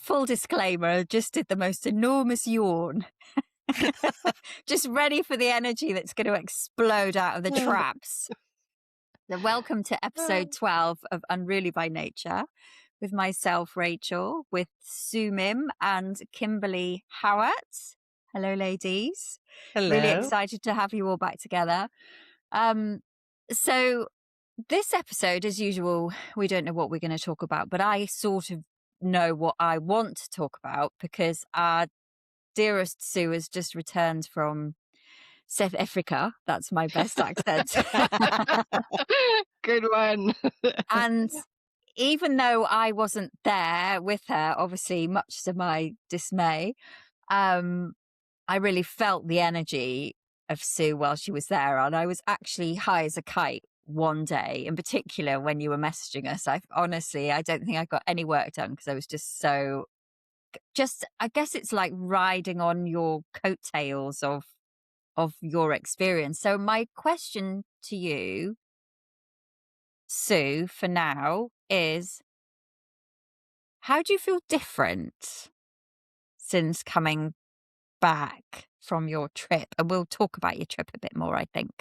full disclaimer, I just did the most enormous yawn. Just ready for the energy that's going to explode out of the traps. So welcome to episode 12 of Unruly by Nature with myself, Rachel, with Sue Mim and Kimberly Howat. Hello, ladies. Really Hello. excited to have you all back together. So this episode, as usual, we don't know what we're going to talk about, but I sort of know what I want to talk about because our dearest Sue has just returned from South Africa. That's my best accent. Good one. And even though I wasn't there with her, obviously, much to my dismay, I really felt the energy of Sue while she was there. And I was actually high as a kite one day, in particular, when you were messaging us. I don't think I got any work done because I was just I guess it's like riding on your coattails of your experience. So my question to you, Sue, for now is, how do you feel different since coming back from your trip? And we'll talk about your trip a bit more, I think,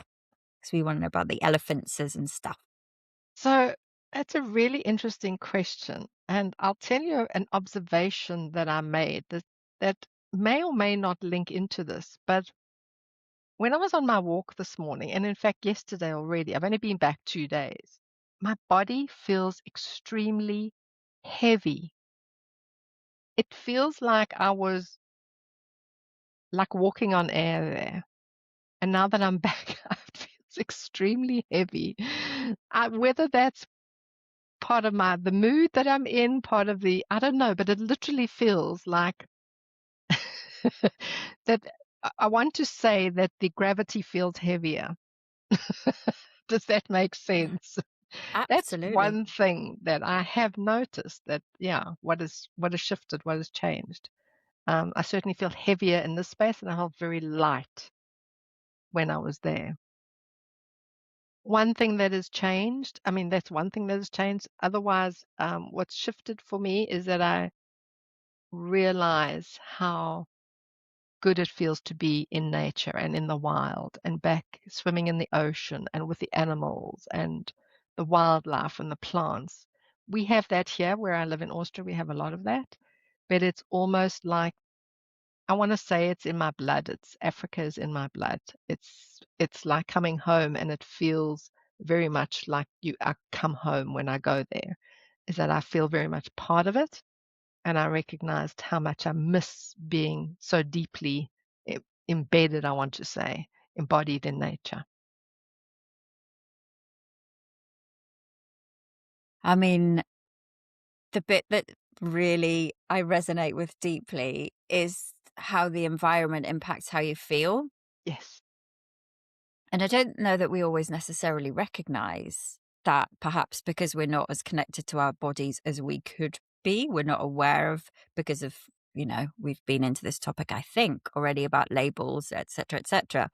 because we want to know about the elephants and stuff. So that's a really interesting question. And I'll tell you an observation that I made that may or may not link into this. But when I was on my walk this morning, and in fact, yesterday already, I've only been back 2 days, my body feels extremely heavy. It feels like I was like walking on air there. And now that I'm back, it feels extremely heavy. Whether that's part of the mood that I'm in, part of I don't know, but it literally feels like that I want to say that the gravity feels heavier. Does that make sense? That's Absolutely. one thing that I have noticed that, yeah, what has shifted, what has changed. I certainly feel heavier in this space and I felt very light when I was there. One thing that has changed, I mean, that's one thing that has changed. Otherwise, what's shifted for me is that I realize how good it feels to be in nature and in the wild and back swimming in the ocean and with the animals and the wildlife and the plants. We have that here where I live in Austria. We have a lot of that, but it's almost like I want to say it's in my blood. Africa is in my blood. It's like coming home, and it feels very much like I come home when I go there. Is that I feel very much part of it, and I recognized how much I miss being so deeply embedded. I want to say embodied in nature. I mean, the bit that really I resonate with deeply is how the environment impacts how you feel. Yes. And I don't know that we always necessarily recognize that, perhaps because we're not as connected to our bodies as we could be. We're not aware of, because of, we've been into this topic, I think, already about labels, et cetera, et cetera.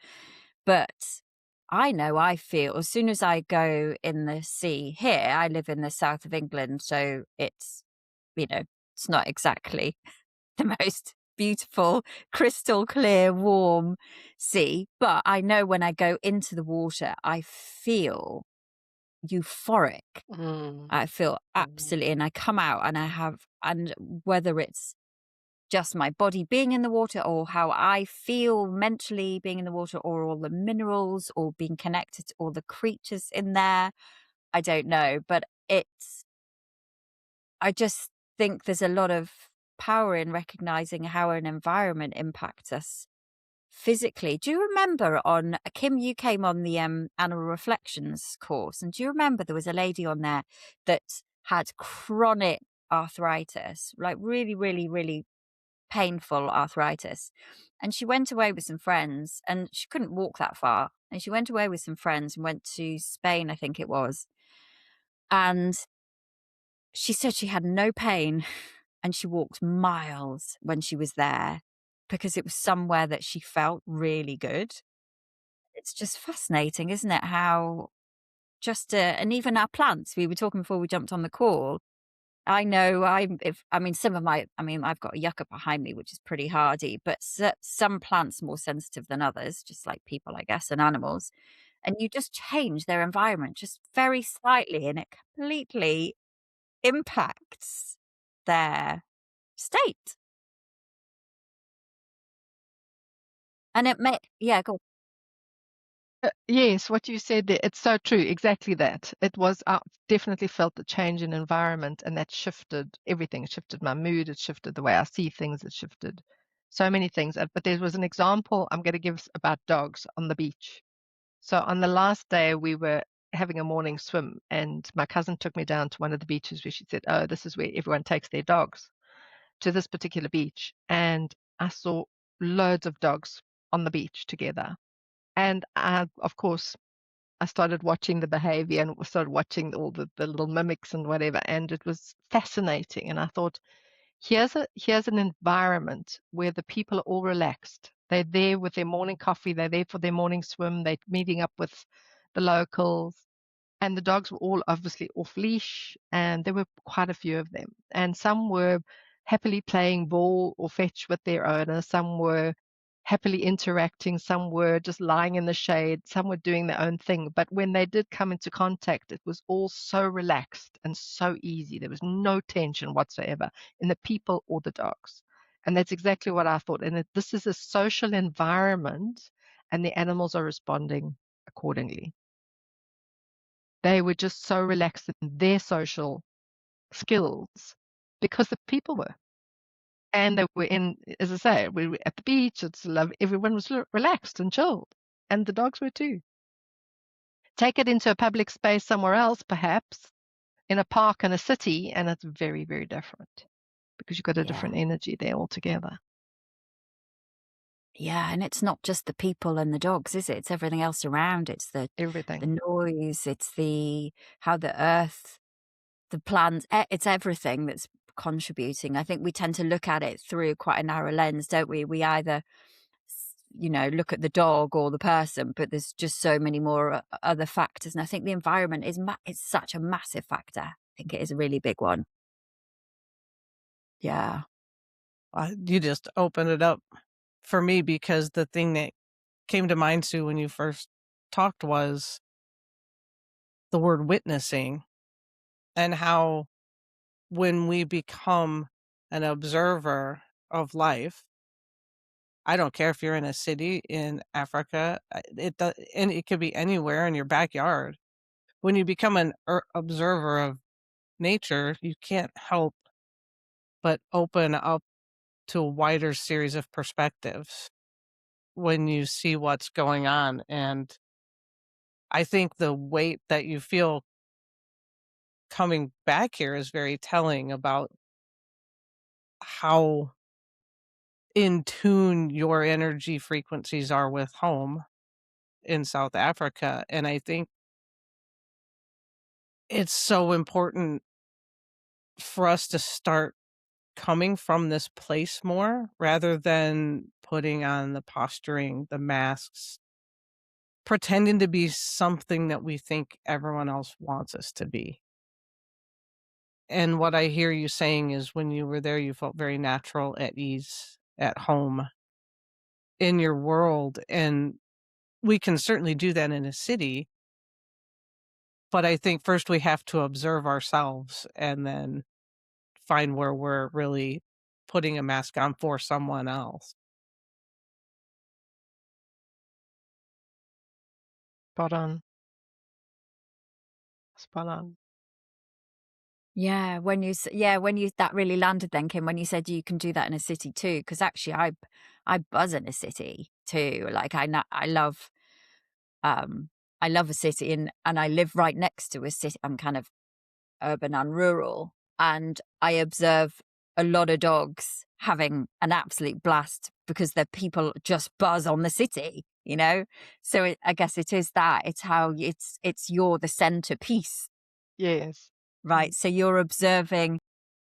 But I know I feel as soon as I go in the sea here, I live in the south of England. So it's not exactly the most beautiful, crystal clear, warm sea. But I know when I go into the water, I feel euphoric. I feel absolutely, and I come out and whether it's just my body being in the water or how I feel mentally being in the water or all the minerals or being connected to all the creatures in there, I don't know. But I just think there's a lot of power in recognizing how an environment impacts us physically. Do you remember Kim, you came on the Animal Reflections course, and do you remember there was a lady on there that had chronic arthritis, like really, really, really painful arthritis. And she went away with some friends and she couldn't walk that far. And she went away with some friends and went to Spain, I think it was. And she said she had no pain and she walked miles when she was there because it was somewhere that she felt really good. It's just fascinating, isn't it? How and even our plants, we were talking before we jumped on the call, I know I mean, I've got a yucca behind me, which is pretty hardy, but some plants more sensitive than others, just like people, I guess, and animals. And you just change their environment just very slightly, and it completely impacts their state. And it may yeah, go Yes, what you said there, it's so true. Exactly that. It was, I definitely felt the change in environment, and that shifted everything. It shifted my mood. It shifted the way I see things. It shifted so many things. But there was an example I'm going to give about dogs on the beach. So on the last day, we were having a morning swim, and my cousin took me down to one of the beaches where she said, "Oh, this is where everyone takes their dogs to this particular beach." And I saw loads of dogs on the beach together. And I, of course, I started watching the behavior and started watching all the little mimics and whatever, and it was fascinating. And I thought, here's an environment where the people are all relaxed. They're there with their morning coffee, they're there for their morning swim, they're meeting up with the locals, and the dogs were all obviously off leash, and there were quite a few of them. And some were happily playing ball or fetch with their owner, some were happily interacting, some were just lying in the shade, some were doing their own thing. But when they did come into contact, it was all so relaxed and so easy. There was no tension whatsoever in the people or the dogs. And that's exactly what I thought. And this is a social environment, and the animals are responding accordingly. They were just so relaxed in their social skills because the people were. And they were in, as I say, we were at the beach. It's love. Everyone was relaxed and chilled, and the dogs were too. Take it into a public space somewhere else, perhaps in a park in a city, and it's very, very different because you've got a yeah. different energy there altogether. Yeah, and it's not just the people and the dogs, is it? It's everything else around. It's the Everything. noise, it's the how the earth, the plants, it's everything that's contributing. I think we tend to look at it through quite a narrow lens, don't we? We either look at the dog or the person, but there's just so many more other factors. And I think the environment is it's such a massive factor. I think it is a really big one. Yeah. You just opened it up for me because the thing that came to mind, Sue, when you first talked was the word witnessing, and how when we become an observer of life, I don't care if you're in a city in Africa, and it could be anywhere in your backyard. When you become an observer of nature, you can't help but open up to a wider series of perspectives when you see what's going on. And I think the weight that you feel coming back here is very telling about how in tune your energy frequencies are with home in South Africa. And I think it's so important for us to start coming from this place more rather than putting on the posturing, the masks, pretending to be something that we think everyone else wants us to be. And what I hear you saying is when you were there, you felt very natural, at ease, at home in your world. And we can certainly do that in a city. But I think first we have to observe ourselves and then find where we're really putting a mask on for someone else. Spot on. Spot on. Yeah, when you that really landed then, Kim, when you said you can do that in a city too, because actually I buzz in a city too. Like um I love a city, and I live right next to a city. I'm kind of urban and rural, and I observe a lot of dogs having an absolute blast because the people just buzz on the city. So I guess it is that it's how it's you're the centerpiece, Yes. right? Mm. So you're observing.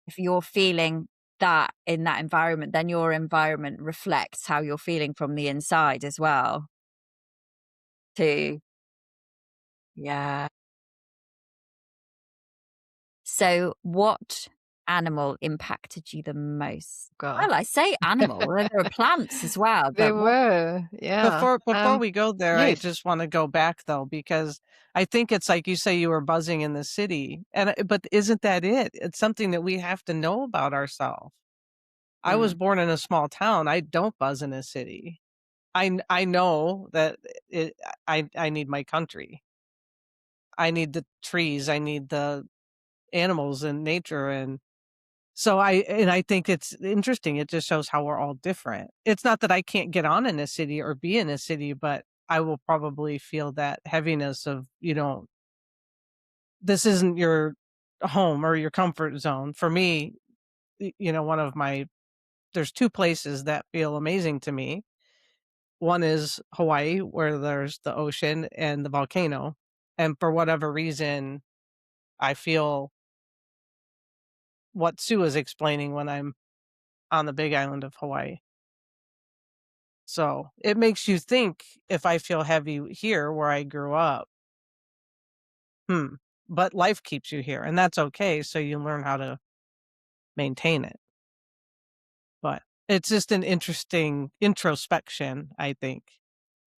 If you're feeling that in that environment, then your environment reflects how you're feeling from the inside as well too. Yeah. So what animal impacted you the most? Gosh. Well, I say animal, there are plants as well, There but what were, yeah. Before we go there, I Yes. just wanna go back though, because I think it's like you say you were buzzing in the city, and but isn't that it? It's something that we have to know about ourselves. I was Mm. born in a small town, I don't buzz in a city. I know that it I need my country. I need the trees, I need the animals and nature, and so I think it's interesting, it just shows how we're all different. It's not that I can't get on in a city or be in a city, but I will probably feel that heaviness of, this isn't your home or your comfort zone. For me, one of my there's 2 places that feel amazing to me. One is Hawaii, where there's the ocean and the volcano, and for whatever reason, I feel what Sue is explaining when I'm on the big island of Hawaii. So, it makes you think if I feel heavy here where I grew up, hmm, but life keeps you here, and that's okay, so you learn how to maintain it. But it's just an interesting introspection, I think.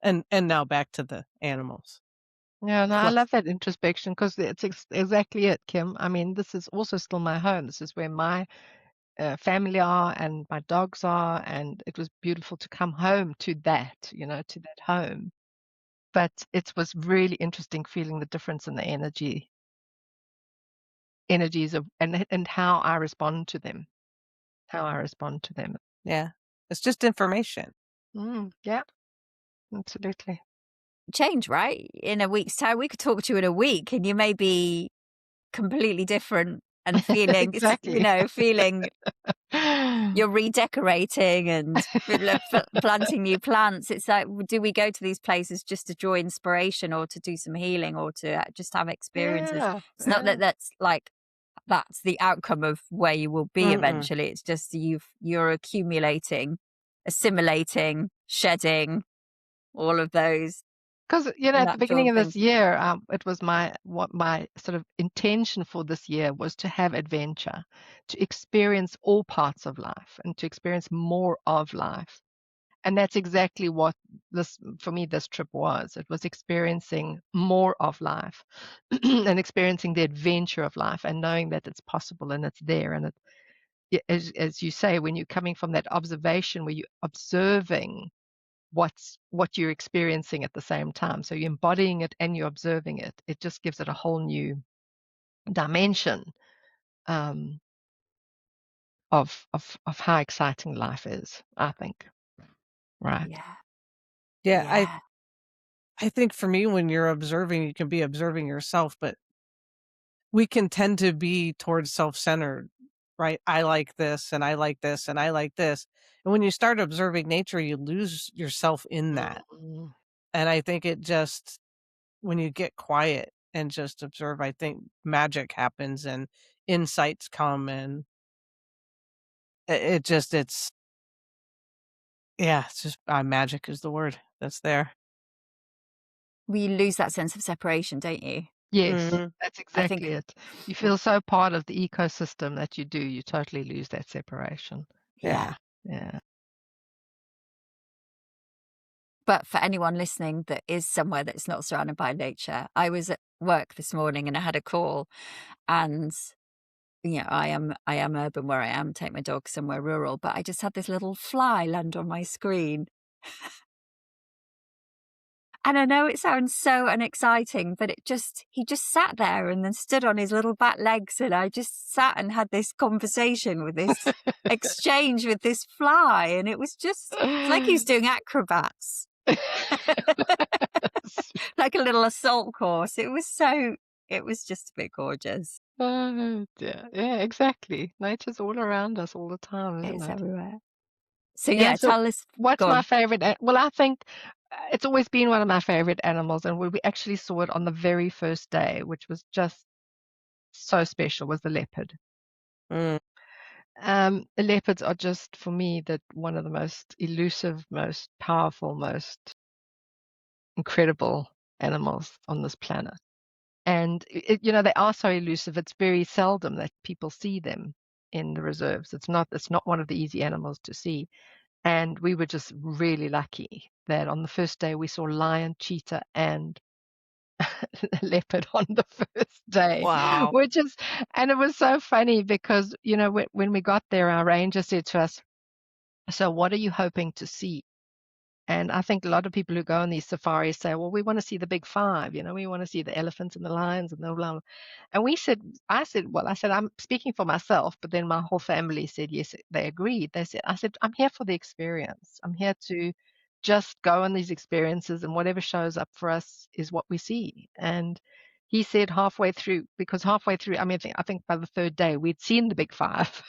And now back to the animals. Yeah, no, I Quest love that introspection because it's exactly it, Kim. I mean, this is also still my home. This is where my family are and my dogs are, and it was beautiful to come home to that, to that home. But it was really interesting feeling the difference in the energies of and how I respond to them, how I respond to them. Yeah. It's just information. Yeah, absolutely. Change, right? In a week's time, we could talk to you in a week and you may be completely different and feeling Exactly. feeling you're redecorating and planting new plants. It's like, do we go to these places just to draw inspiration or to do some healing or to just have experiences? Yeah, It's not yeah. that that's the outcome of where you will be Mm-mm. eventually. It's just you're accumulating, assimilating, shedding, all of those Because, at the natural beginning of this things. year, it was my sort of intention for this year was to have adventure, to experience all parts of life and to experience more of life. And that's exactly what for me, this trip was. It was experiencing more of life and experiencing the adventure of life and knowing that it's possible and it's there. And as you say, when you're coming from that observation where you're observing what you're experiencing at the same time. So you're embodying it and you're observing it. It just gives it a whole new dimension um, of how exciting life is, I think. Right. Yeah. Yeah, Yeah. I think for me, when you're observing, you can be observing yourself, but we can tend to be towards self-centered, right? I like this, and I like this, and I like this. And when you start observing nature, you lose yourself in that. Mhm. And I think it just when you get quiet and just observe, I think magic happens and insights come, and it's yeah, it's just magic is the word that's there. We lose that sense of separation, don't you? Yes, Mhm. that's I exactly think, it. You feel so part of the ecosystem that you do, you totally lose that separation. yeah. Yeah. Yeah. But for anyone listening that is somewhere that's not surrounded by nature, I was at work this morning and I had a call and I am urban where I am, take my dog somewhere rural, but I just had this little fly land on my screen. And I know it sounds so unexciting, but he just sat there and then stood on his little back legs and I just sat and had this conversation with this exchange with this fly and it's like he's doing acrobats. Like a little assault course. It was just a bit gorgeous. Oh, dear. Yeah, exactly. Nature's all around us all the time, isn't It's it? everywhere. So Yeah, yeah, so tell us. what's Go my on. favorite? Well, I think it's always been one of my favorite animals, and we actually saw it on the very first day, which was just so special, was the leopard. Mm, The leopards are just, for me, that one of the most elusive, most powerful, most incredible animals on this planet. And they are so elusive. It's very seldom that people see them. in the reserves. It's not one of the easy animals to see. And we were just really lucky that on the first day we saw lion, cheetah, and leopard on the first day, Wow. and it was so funny because, when we got there, our ranger said to us, "So what are you hoping to see?" And I think a lot of people who go on these safaris say, "Well, we want to see the big five, we want to see the elephants and the lions and the blah, blah." And I said, I'm speaking for myself, but then my whole family said, yes, they agreed. I said, I'm here for the experience. I'm here to just go on these experiences, and whatever shows up for us is what we see. And he said halfway through, I think by the third day, we'd seen the big five.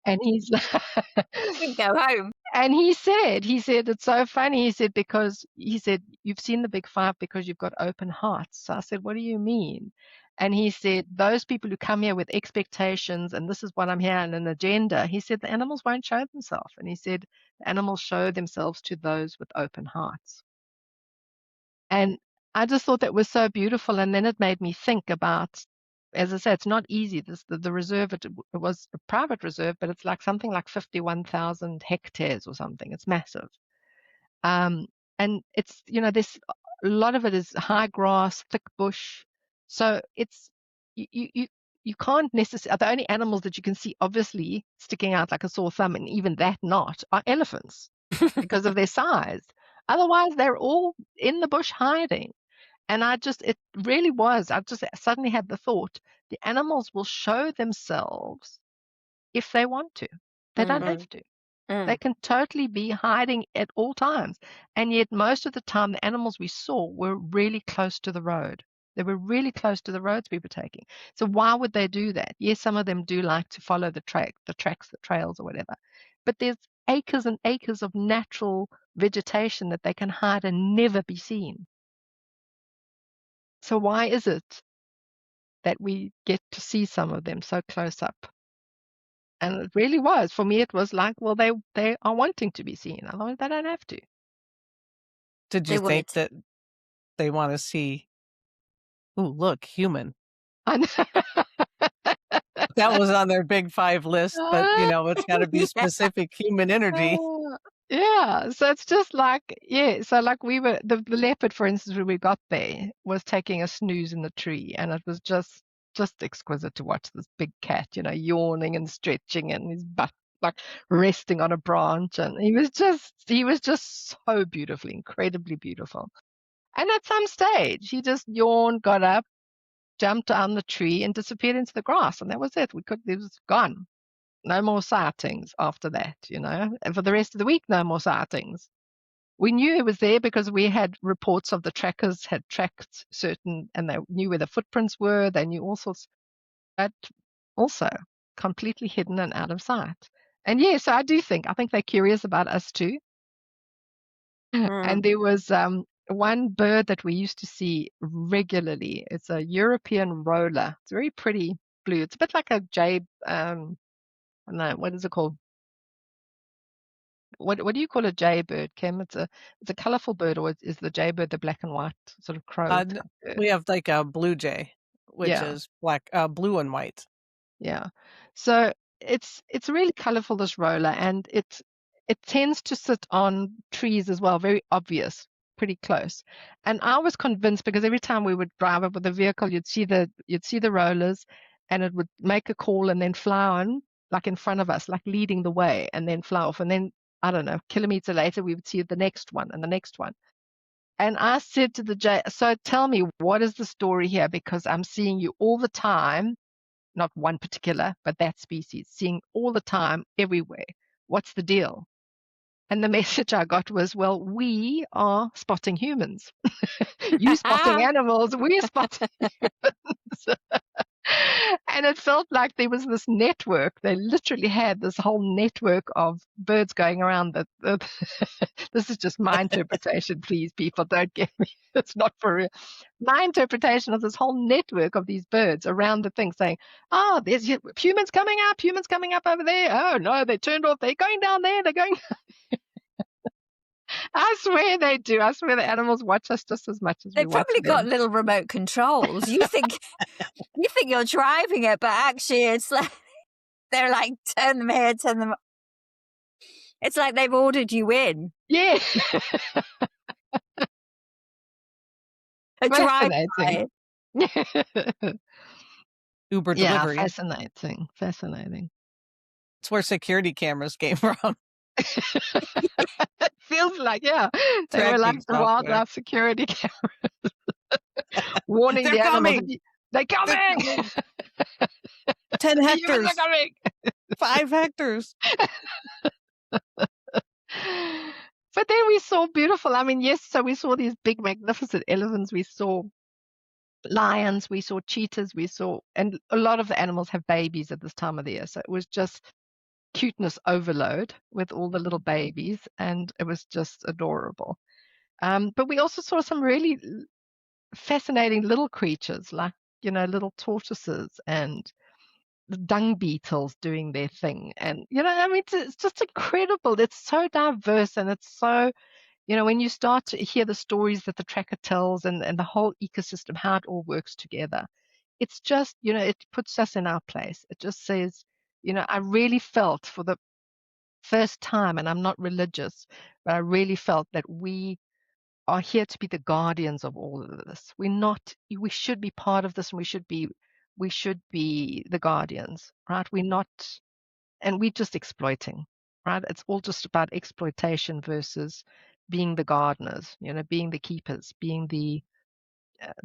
And he's You can go home. and he said, it's so funny. Because you've seen the big five because you've got open hearts. So I said, what do you mean? And he said, those people who come here with expectations, and this is what I'm here, and an agenda, he said, the animals won't show themselves. And he said, the animals show themselves to those with open hearts. And I just thought that was so beautiful. And then it made me think about, as I said, it's not easy. The reserve, it was a private reserve, but it's like something like 51,000 hectares or something. It's massive. And it's, this, a lot of it is high grass, thick bush. So it's, you can't necessarily, the only animals that you can see obviously sticking out like a sore thumb, and even that not, are elephants because of their size. Otherwise, they're all in the bush hiding. And it really was, I just suddenly had the thought, the animals will show themselves if they want to. They don't have to. They can totally be hiding at all times. And yet most of the time, the animals we saw were really close to the road. They were really close to the roads we were taking. So why would they do that? Yes, some of them do like to follow the tracks, the trails or whatever. But there's acres and acres of natural vegetation that they can hide and never be seen. So why is it that we get to see some of them so close up? And it really was. For me, it was like, well, they are wanting to be seen. Otherwise, they don't have to. Did you think that they want to see, ooh, look, human? That was on their big five list, but it's got to be specific human energy. Yeah, so it's just like, so like we were, the leopard, for instance, when we got there, was taking a snooze in the tree, and it was just exquisite to watch this big cat, yawning and stretching, and his butt like resting on a branch, and he was just so beautiful, incredibly beautiful. And at some stage, he just yawned, got up, jumped on the tree, and disappeared into the grass, and that was it. He was gone. No more sightings after that, and for the rest of the week, no more sightings. We knew he was there because we had reports of the trackers had tracked certain, and they knew where the footprints were. They knew all sorts, but also completely hidden and out of sight. And so I think they're curious about us too. And there was one bird that we used to see regularly. It's a European roller. It's very pretty blue. It's a bit like a jay. No, what is it called? What do you call a jaybird, Kim? It's a colorful bird, or is the jaybird the black and white sort of crow? We have like a blue jay, which is black, blue and white. Yeah. So it's really colorful, this roller, and it tends to sit on trees as well, very obvious, pretty close. And I was convinced because every time we would drive up with the vehicle, you'd see the rollers, and it would make a call and then fly on, like in front of us, like leading the way, and then fly off. And then, I don't know, a kilometer later, we would see the next one and the next one. And I said to the jay, so tell me, what is the story here? Because I'm seeing you all the time, not one particular, but that species, seeing all the time, everywhere. What's the deal? And the message I got was, well, we are spotting humans. You spotting animals, we're spotting humans. And it felt like there was this network. They literally had this whole network of birds going around. This is just my interpretation, please, people, don't get me. It's not for real. My interpretation of this whole network of these birds around the thing saying, oh, there's humans coming up over there. Oh, no, they turned off. They're going down there. They're going. I swear they do. I swear the animals watch us just as much as we watch them. They've probably got little remote controls. You think you're driving it, but actually it's like They're like, turn them here, turn them. It's like they've ordered you in. Yeah. A Fascinating. drive-by. Uber Yeah, delivery. fascinating. It's where security cameras came from. It feels like, yeah, they were like Tracking the software. wildlife security cameras warning They're the animals. coming! They're coming! They're coming! 10 The humans hectares! are coming! 5 hectares! But then we saw beautiful, I mean, yes, so we saw these big, magnificent elephants, we saw lions, we saw cheetahs, and a lot of the animals have babies at this time of the year. So it was just cuteness overload with all the little babies, and it was just adorable. But we also saw some really fascinating little creatures, like, little tortoises and the dung beetles doing their thing. And, I mean, it's just incredible. It's so diverse, and it's so, when you start to hear the stories that the tracker tells and the whole ecosystem, how it all works together, it's just, it puts us in our place. It just says, I really felt for the first time, and I'm not religious, but I really felt that we are here to be the guardians of all of this. We should be part of this, and we should be the guardians, right? We're just exploiting, right? It's all just about exploitation versus being the gardeners, being the keepers, being the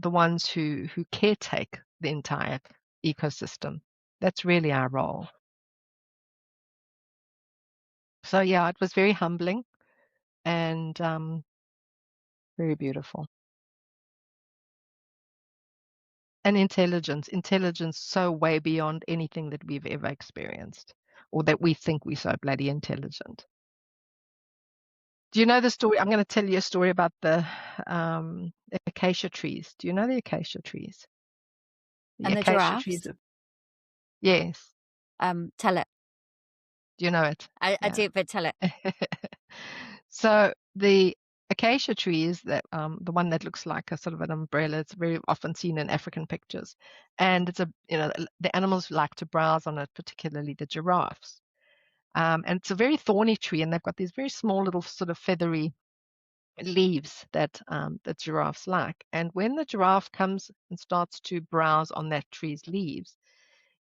ones who caretake the entire ecosystem. That's really our role. So yeah, it was very humbling and very beautiful. And intelligence so way beyond anything that we've ever experienced, or that we think we're so bloody intelligent. Do you know the story? I'm going to tell you a story about the acacia trees. Do you know the acacia trees? And the acacia giraffes? trees. Yes. Tell it. Do you know it? I do, but tell it. So the acacia tree is that the one that looks like a sort of an umbrella. It's very often seen in African pictures, and it's the animals like to browse on it, particularly the giraffes. And it's a very thorny tree, and they've got these very small little sort of feathery leaves that the giraffes like. And when the giraffe comes and starts to browse on that tree's leaves,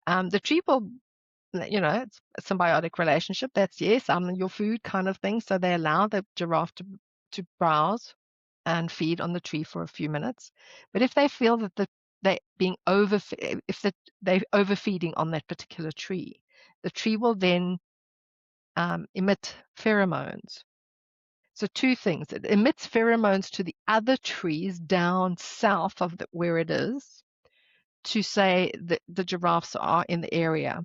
the tree will, it's a symbiotic relationship. That's yes, I'm your food kind of thing. So they allow the giraffe to browse and feed on the tree for a few minutes. But if they feel that they're overfeeding on that particular tree, the tree will then emit pheromones. So two things: it emits pheromones to the other trees down south of where it is, to say that the giraffes are in the area.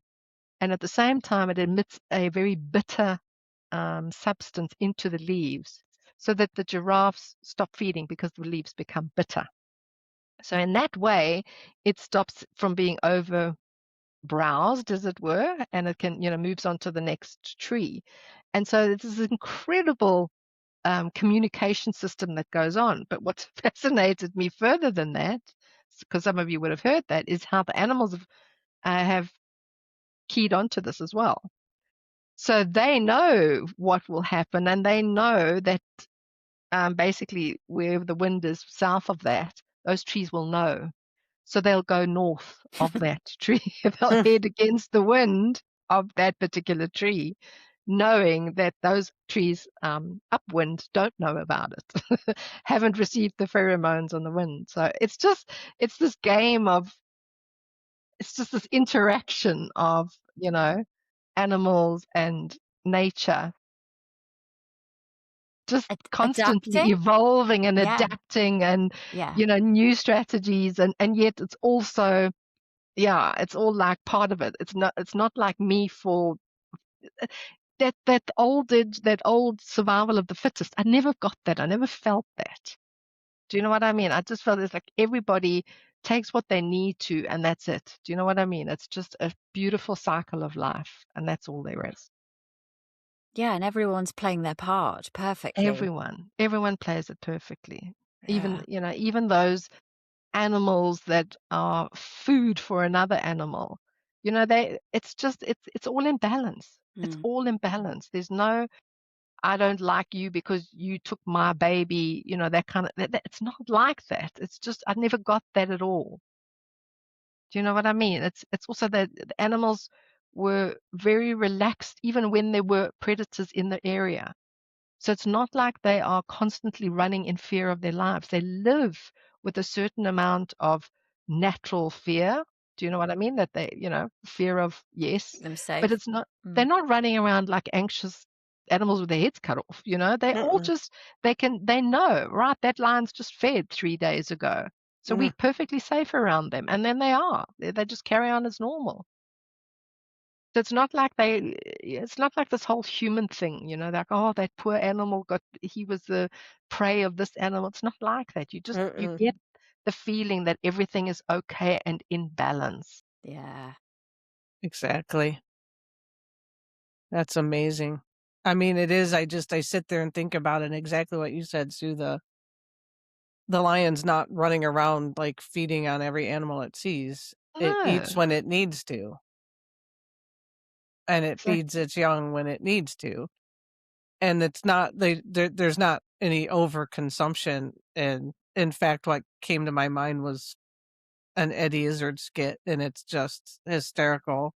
And at the same time, it emits a very bitter substance into the leaves, so that the giraffes stop feeding because the leaves become bitter. So in that way, it stops from being over browsed, as it were, and it can, moves on to the next tree. And so this is incredible communication system that goes on. But what's fascinated me further than that, because some of you would have heard that, is how the animals have keyed onto this as well. So they know what will happen, and they know that basically where the wind is south of that, those trees will know. So they'll go north of that tree. They'll head against the wind of that particular tree, knowing that those trees upwind don't know about it, haven't received the pheromones on the wind. So it's this game of, it's just this interaction of, animals and nature, just constantly Adapting? evolving and Yeah. adapting and, Yeah. new strategies. And yet it's also, yeah, it's all like part of it. It's not like me for that old survival of the fittest. I never got that. I never felt that. Do you know what I mean? I just felt it's like everybody takes what they need to, and that's it. Do you know what I mean? It's just a beautiful cycle of life, and that's all there is. Yeah, and everyone's playing their part perfectly. Everyone plays it perfectly. Yeah. Even those animals that are food for another animal, it's all in balance. It's all in balance. There's no, I don't like you because you took my baby, that kind of, it's not like that. It's just, I never got that at all. Do you know what I mean? It's also that the animals were very relaxed even when there were predators in the area. So it's not like they are constantly running in fear of their lives. They live with a certain amount of natural fear. Do you know what I mean? That they, fear of, yes, Them but safe. it's not, they're not running around like anxious animals with their heads cut off. They all just, they know, right? That lion's just fed 3 days ago. So we're perfectly safe around them. And then they just carry on as normal. So it's not like this whole human thing, like, oh, that poor animal he was the prey of this animal. It's not like that. You get the feeling that everything is okay and in balance. Yeah. Exactly. That's amazing. I mean, it is. I sit there and think about it, and exactly what you said, Sue. The lion's not running around like feeding on every animal it sees. It No, eats when it needs to, and it feeds exactly. its young when it needs to. And it's not there's not any overconsumption. And in fact, what came to my mind was an Eddie Izzard skit, and it's just hysterical.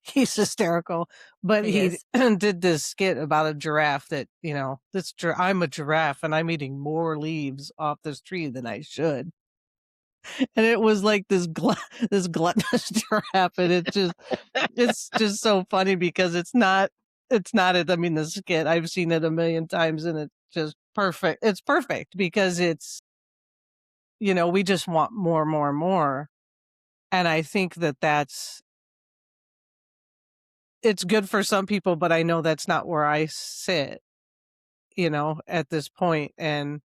He's hysterical, but He he is. did this skit about a giraffe that, I'm a giraffe and I'm eating more leaves off this tree than I should. And it was like this this gluttonous giraffe, and it's just so funny because it's not it. I mean, the skit, I've seen it a million times, and it's just perfect. It's perfect because we just want more, more, more. And I think it's good for some people, but I know that's not where I sit, at this point. And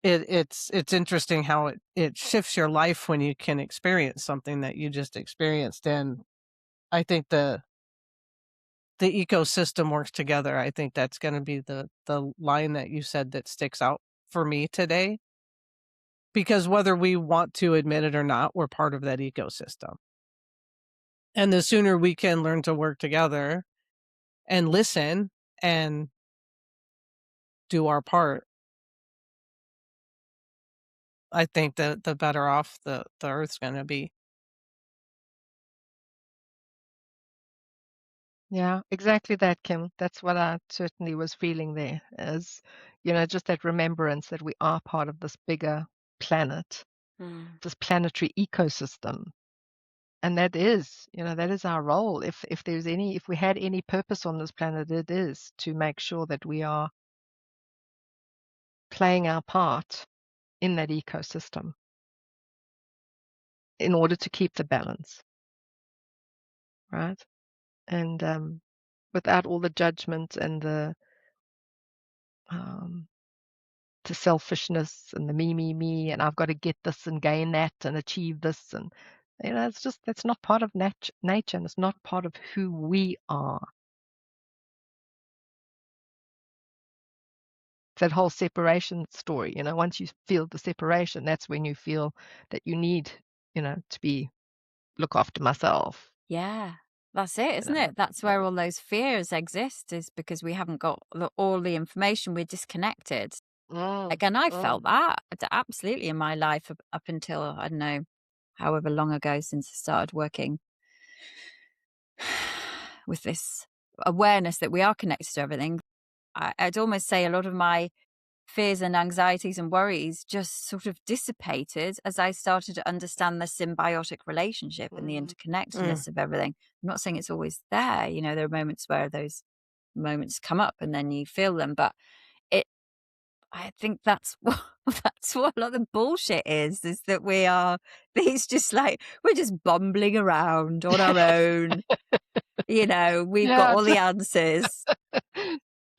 it's interesting how it shifts your life when you can experience something that you just experienced. And I think the ecosystem works together. I think that's going to be the line that you said that sticks out for me today, because whether we want to admit it or not, we're part of that ecosystem. And the sooner we can learn to work together and listen and do our part, I think the better off the earth's going to be. Yeah, exactly that, Kim. That's what I certainly was feeling there, as, just that remembrance that we are part of this bigger planet, this planetary ecosystem. And that is our role. If we had any purpose on this planet, it is to make sure that we are playing our part in that ecosystem in order to keep the balance, right? And without all the judgment and um, the selfishness and the me, and I've got to get this and gain that and achieve this, and that's not part of nature, and it's not part of who we are. That whole separation story, once you feel the separation, that's when you feel that you need, to look after myself. Yeah. That's it, isn't Yeah. it? That's where all those fears exist, is because we haven't got all the information. We're disconnected. Mm, Again, I mm. felt that absolutely in my life up until, I don't know, however long ago since I started working with this awareness that we are connected to everything. I'd almost say a lot of my fears and anxieties and worries just sort of dissipated as I started to understand the symbiotic relationship and the interconnectedness of everything. I'm not saying it's always there. There are moments where those moments come up and then you feel them, but I think that's what that's what a lot of the bullshit is that we are these just like we're just bumbling around on our own. We've got Yeah, all the answers.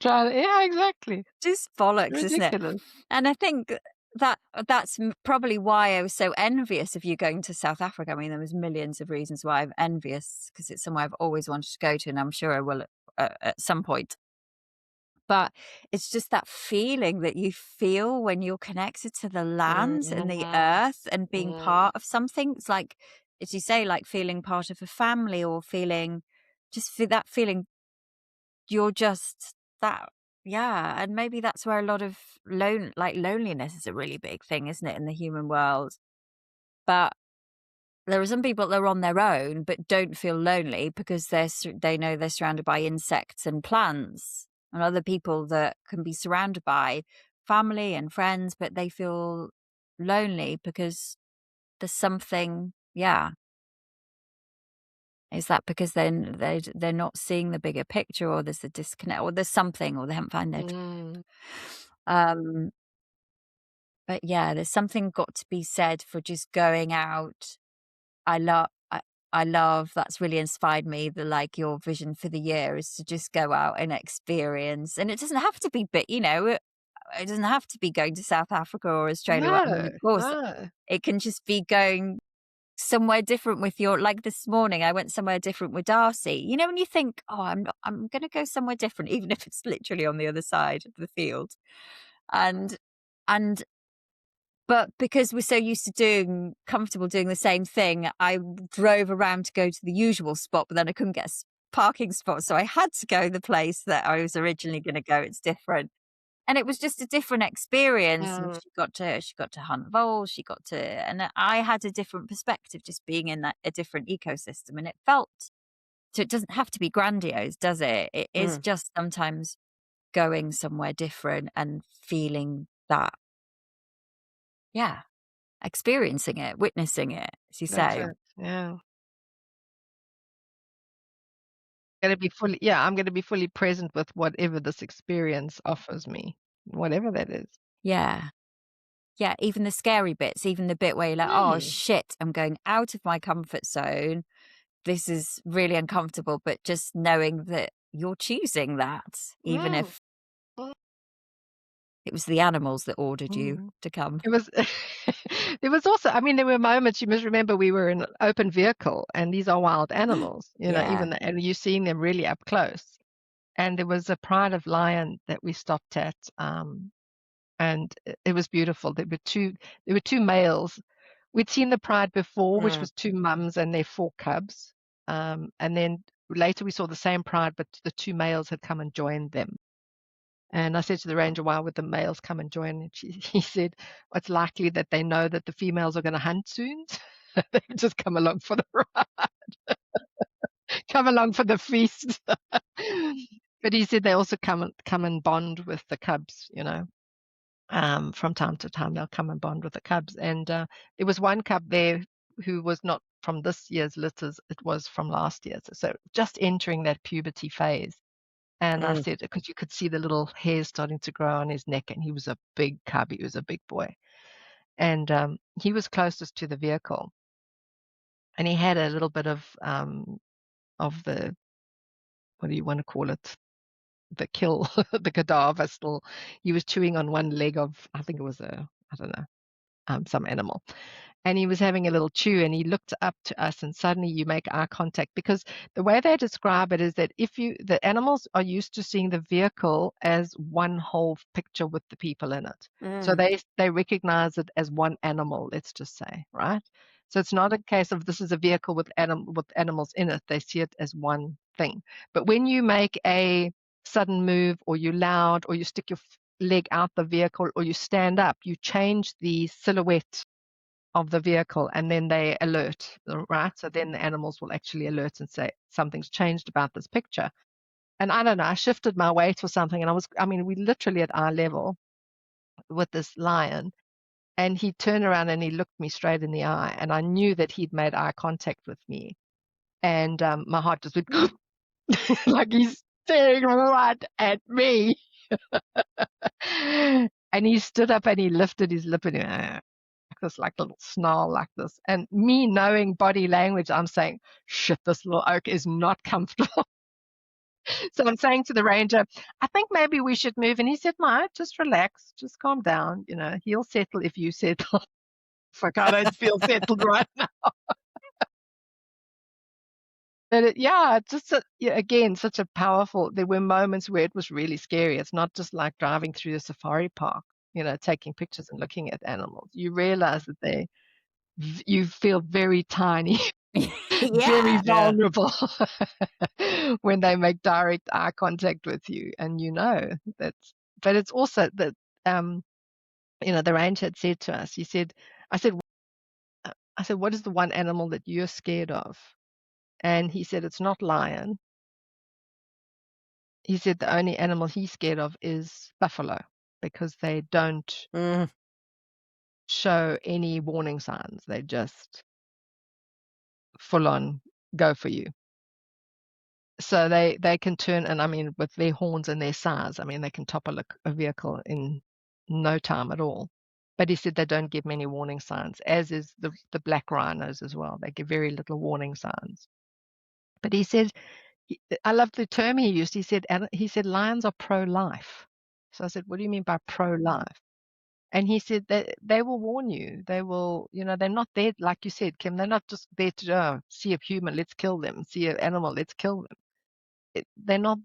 yeah, exactly. Just bollocks, isn't it? Ridiculous. And I think that's probably why I was so envious of you going to South Africa. I mean, there was millions of reasons why I'm envious, because it's somewhere I've always wanted to go to, and I'm sure I will at some point. But it's just that feeling that you feel when you're connected to the land and the Mm, earth and being mm, part of something. It's like as you say, like feeling part of a family, or feeling just for that feeling you're just that. Yeah, and maybe that's where a lot of loneliness is a really big thing, isn't it, in the human world? But there are some people that are on their own but don't feel lonely because they know they're surrounded by insects and plants, and other people that can be surrounded by family and friends, but they feel lonely because there's something. Yeah, is that because then they're not seeing the bigger picture, or there's a disconnect, or there's something, or they haven't found their Mm. um but yeah, there's something got to be said for just going out. I love I love that's really inspired me, the like your vision for the year is to just go out and experience, and it doesn't have to be big, it doesn't have to be going to South Africa or Australia. I mean, No, of course, no. it can just be going somewhere different with your, like this morning I went somewhere different with Darcy. When you think, "Oh, I'm gonna go somewhere different," even if it's literally on the other side of the field. And and but because we're so used to comfortable doing the same thing, I drove around to go to the usual spot, but then I couldn't get a parking spot. So I had to go the place that I was originally going to go. It's different. And it was just a different experience. And Mm, she got to hunt voles, and I had a different perspective just being in a different ecosystem. And it felt, so it doesn't have to be grandiose, does it? It is mm, just sometimes going somewhere different and feeling that, yeah, experiencing it, witnessing it, as you that's say. it. Yeah. I'm gonna be fully present with whatever this experience offers me, whatever that is. Yeah. Yeah, even the scary bits, even the bit where you're like, "Oh, Mm, shit, I'm going out of my comfort zone. This is really uncomfortable," but just knowing that you're choosing that, even mm, if mm, it was the animals that ordered you mm. to come. It was there was also, I mean, there were moments, you must remember we were in an open vehicle and these are wild animals, Yeah. and you're seeing them really up close. And there was a pride of lion that we stopped at, and it was beautiful. There were two males. We'd seen the pride before, which Mm. was two mums and their four cubs. And then later we saw the same pride, but the two males had come and joined them. And I said to the ranger, "Why would the males come and join?" And he said, "Well, it's likely that they know that the females are going to hunt soon. They just come along for the ride, come along for the feast." But he said they also come and bond with the cubs. From time to time they'll come and bond with the cubs. And there was one cub there who was not from this year's litters; it was from last year's. So just entering that puberty phase. And I Mm. said, because you could see the little hairs starting to grow on his neck, and he was a big cub. He was a big boy. And he was closest to the vehicle. And he had a little bit of the, what do you want to call it? The kill, the cadaver still. He was chewing on one leg of, I think it was I don't know, some animal. And he was having a little chew and he looked up to us and suddenly you make eye contact, because the way they describe it is that the animals are used to seeing the vehicle as one whole picture with the people in it. So Mm. they recognize it as one animal, let's just say, right? So it's not a case of this is a vehicle with animals in it. They see it as one thing. But when you make a sudden move, or you loud, or you stick your leg out the vehicle, or you stand up, you change the silhouette of the vehicle, and then they alert, right? So then the animals will actually alert and say something's changed about this picture. And I don't know, I shifted my weight or something, and I mean, we literally at eye level with this lion, and he turned around and he looked me straight in the eye, and I knew that he'd made eye contact with me, and my heart just went like he's staring right at me. And he stood up and he lifted his lip and he this like little snarl like this. And me knowing body language, I'm saying, shit, this little oak is not comfortable. So I'm saying to the ranger, I think maybe we should move. And he said, no, just relax, just calm down. He'll settle if you settle. Fuck, I don't feel settled right now. But yeah, it's just yeah, again, such a powerful. There were moments where it was really scary. It's not just like driving through a safari park, taking pictures and looking at animals. You realize that you feel very tiny, very Yeah. Yeah. vulnerable when they make direct eye contact with you, and that's. But it's also that the ranger had said to us. He said, "I said, what is the one animal that you're scared of?" And he said, "It's not lion." He said the only animal he's scared of is buffalo because they don't Mm. show any warning signs. They just full on go for you. So they can turn, and I mean, with their horns and their size, I mean, they can topple a vehicle in no time at all. But he said they don't give many warning signs, as is the black rhinos as well. They give very little warning signs. But he said, I love the term he used. He said lions are pro-life. So I said, what do you mean by pro-life? And he said that they will warn you. They will, they're not there, like you said, Kim, they're not just there to see a human, let's kill them, see an animal, let's kill them. They're not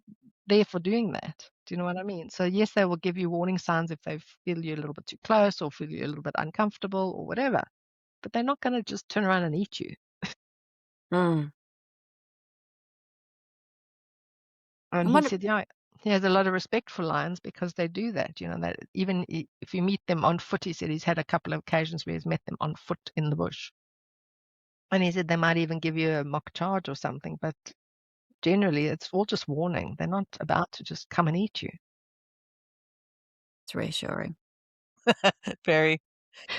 there for doing that. Do you know what I mean? So yes, they will give you warning signs if they feel you a little bit too close or feel you a little bit uncomfortable or whatever. But they're not going to just turn around and eat you. Mm. And And he what said, yeah, he has a lot of respect for lions because they do that. That even if you meet them on foot, he said he's had a couple of occasions where he's met them on foot in the bush. And he said they might even give you a mock charge or something, but generally it's all just warning. They're not about to just come and eat you. it's reassuring. Very.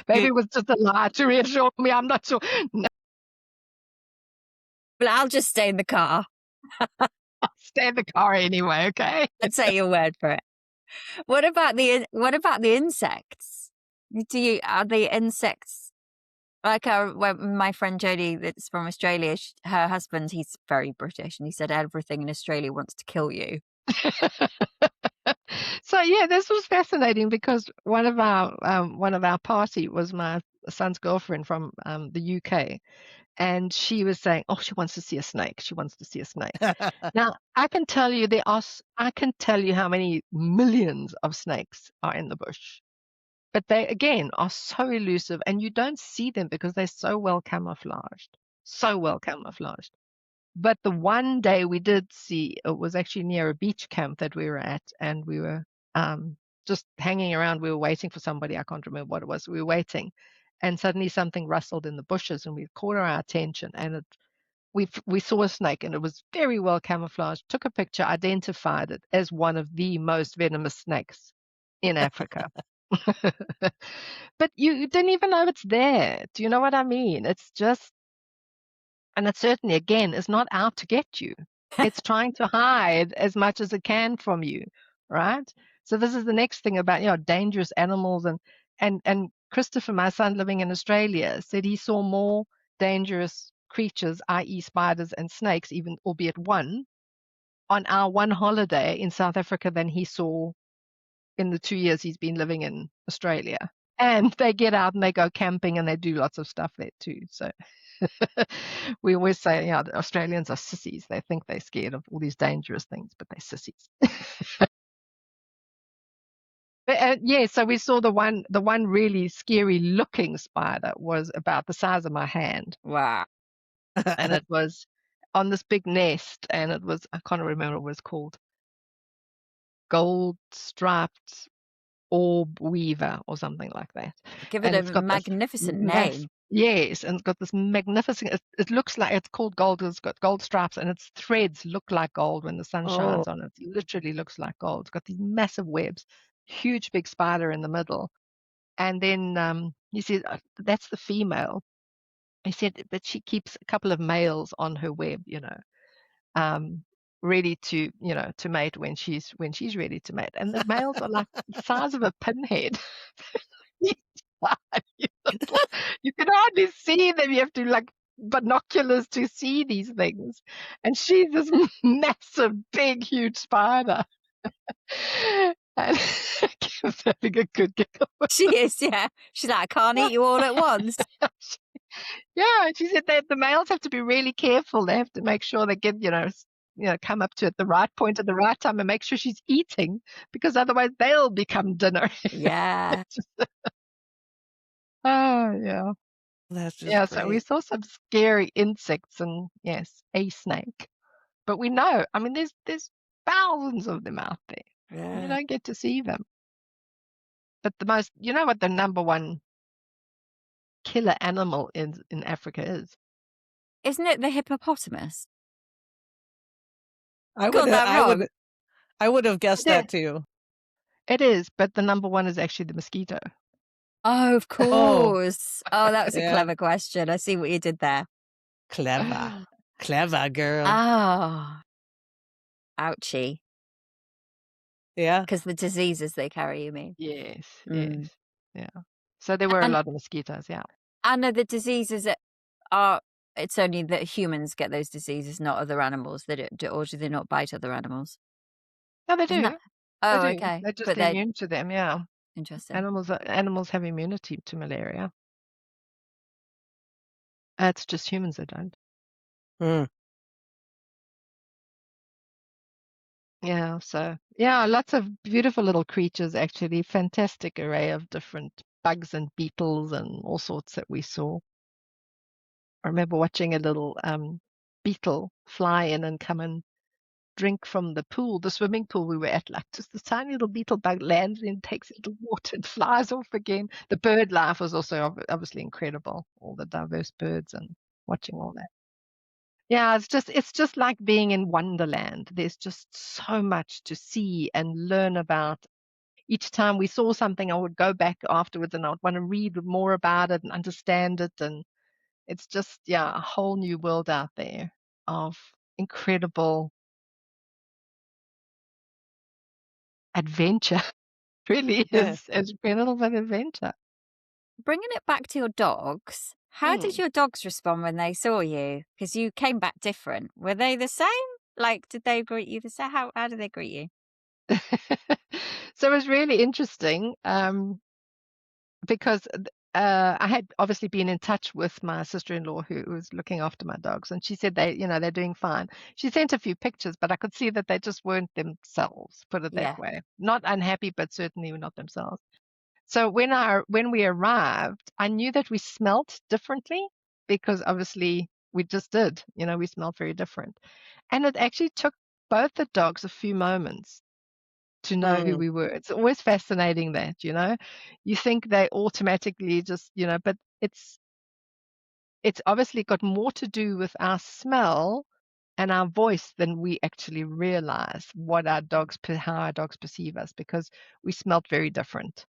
Maybe You, it was just a lie to reassure me. I'm not sure. No, But I'll just stay in the car. I'll stay in the car anyway, okay? I'd say your word for it. What about the insects? Are the insects like my friend Jodie that's from Australia? Her husband, he's very British, and he said everything in Australia wants to kill you. So yeah, this was fascinating because one of our party was my son's girlfriend from the UK, and she was saying, "Oh, she wants to see a snake. She wants to see a snake." Now, I can tell you I can tell you how many millions of snakes are in the bush. But they, again, are so elusive, and you don't see them because they're so well camouflaged. So well camouflaged. But the one day we did see, it was actually near a beach camp that we were at, and we were just hanging around. We were waiting for somebody. I can't remember what it was. We were waiting, and suddenly something rustled in the bushes, and we caught our attention, and we saw a snake, and it was very well camouflaged. Took a picture, identified it as one of the most venomous snakes in Africa. But you didn't even know it's there. Do you know what I mean? It's just, and it certainly, again, is not out to get you. It's trying to hide as much as it can from you, right? So this is the next thing about, dangerous animals, and Christopher, my son living in Australia, said he saw more dangerous creatures, i.e. spiders and snakes, even albeit one, on our one holiday in South Africa than he saw in the 2 years he's been living in Australia. And they get out and they go camping and they do lots of stuff there too. So we always say, the Australians are sissies. They think they're scared of all these dangerous things, but they're sissies. But, yeah, so we saw the one really scary looking spider was about the size of my hand, Wow. and it was on this big nest, and it was, I can't remember what it was called, gold striped orb weaver or something like that. Give it And a it's got this magnificent name. yes, and it's got this magnificent, it looks like it's called gold. It's got gold stripes, and its threads look like gold when the sun Oh, shines on it. It literally looks like gold. It's got these massive webs, huge big spider in the middle. And then he said, that's the female. He said, but she keeps a couple of males on her web, um, ready to, to mate when she's ready to mate. And the males are like the size of a pinhead. You can hardly see them. You have to like binoculars to see these things. And she's this massive, big, huge spider. And Kim's having a good giggle. she is, yeah. She's like, I can't eat you all at once. Yeah, she said that the males have to be really careful. They have to make sure they get, come up to at the right point at the right time and make sure she's eating, because otherwise they'll become dinner. Yeah. Oh, yeah. That's just Yeah, so we great. saw some scary insects and, yes, a snake. But we know, I mean, there's thousands of them out there. You Yeah. don't get to see them. But the most, you know what the number one killer animal in Africa is? Isn't it the hippopotamus? I would Got that I would wrong? I would have guessed It that is. too. It is, but the number one is actually the mosquito. Oh, of Oh, course. Oh, that was a yeah. clever question. I see what you did there. Clever. Clever girl. Oh, ouchie. Yeah. Because the diseases they carry, you mean? Yes, yes. Mm. Yeah. So there were a And lot of mosquitoes, yeah. are the diseases that are it's only that humans get those diseases, not other animals that or do they not bite other animals? No, they Isn't that do. They Oh, do. okay. They're just But they're immune to them, yeah. interesting. Animals have immunity to malaria. It's just humans that don't. Mm. Yeah, so yeah, lots of beautiful little creatures actually. Fantastic array of different bugs and beetles and all sorts that we saw. I remember watching a little beetle fly in and come and drink from the pool, the swimming pool we were at, like just this tiny little beetle bug lands in, takes a little water and flies off again. The bird life was also obviously incredible, all the diverse birds and watching all that. Yeah, it's just like being in Wonderland. There's just so much to see and learn about. Each time we saw something, I would go back afterwards and I would want to read more about it and understand it. And it's just, yeah, a whole new world out there of incredible adventure. Really Yeah. is incredible of adventure. Bringing it back to your dogs, how did Mm. your dogs respond when they saw you? Because you came back different. Were they the same? Like, did they greet you the same? How did they greet you? So it was really interesting. Because I had obviously been in touch with my sister-in-law who was looking after my dogs, and she said they're doing fine. She sent a few pictures, but I could see that they just weren't themselves, put it that Yeah. way. Not unhappy, but certainly not themselves. So when we arrived, I knew that we smelt differently because obviously we just did. We smelled very different. And it actually took both the dogs a few moments to know who Mm. we were. It's always fascinating that. You think they automatically just, but it's obviously got more to do with our smell and our voice than we actually realize how our dogs perceive us because we smelt very different.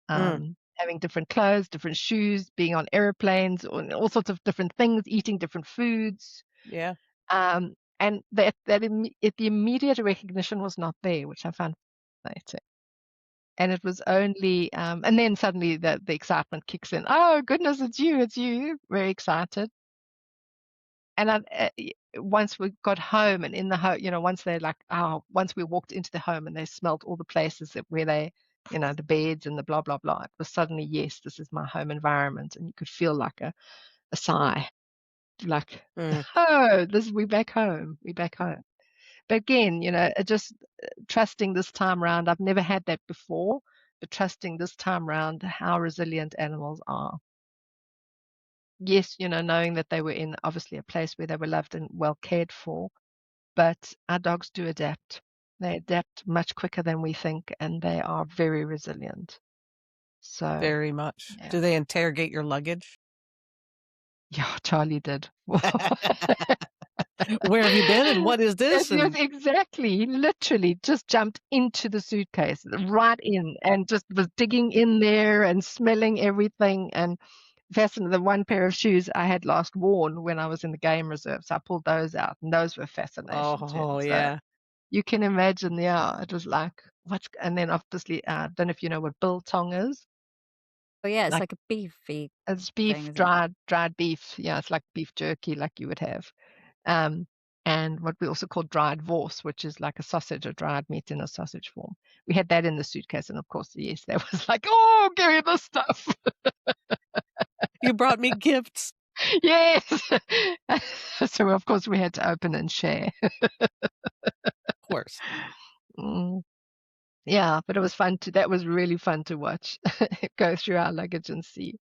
Mm. Having different clothes, different shoes, being on airplanes, all sorts of different things, eating different foods. Yeah. And the immediate recognition was not there, which I found fascinating. And it was only, and then suddenly the excitement kicks in. Oh goodness, it's you! Very excited. And once we got home and in the home, once we walked into the home and they smelled all the places where the beds and the blah blah blah. It was suddenly, yes, this is my home environment, and you could feel like a sigh, like, Mm. oh, we're back home, we're back home. But again, just trusting this time around. I've never had that before, but trusting this time around how resilient animals are. Yes, knowing that they were in obviously a place where they were loved and well cared for, but our dogs do adapt. They adapt much quicker than we think, and they are very resilient. So, Very much. yeah. Do they interrogate your luggage? Yeah, Charlie did. Where have you been and what is Yes, this? yes, And exactly. He literally just jumped into the suitcase right in and just was digging in there and smelling everything and fascinating. The one pair of shoes I had last worn when I was in the game reserve, so I pulled those out, and those were fascination to him. oh So yeah. you can imagine, yeah, it was like and then obviously, I don't know if you know what biltong is. Oh, yeah, it's Like like a beefy it's thing, beef, isn't it? dried beef. Yeah, it's like beef jerky, like you would have. Um, and what we also call dried vorst, which is like a sausage, a dried meat in a sausage form. We had that in the suitcase, and of course, yes, that was like, oh, give me this stuff. You brought me gifts. Yes. So of course we had to open and share. Of course. Mm. Yeah, but it was fun that was really fun to watch go through our luggage and see.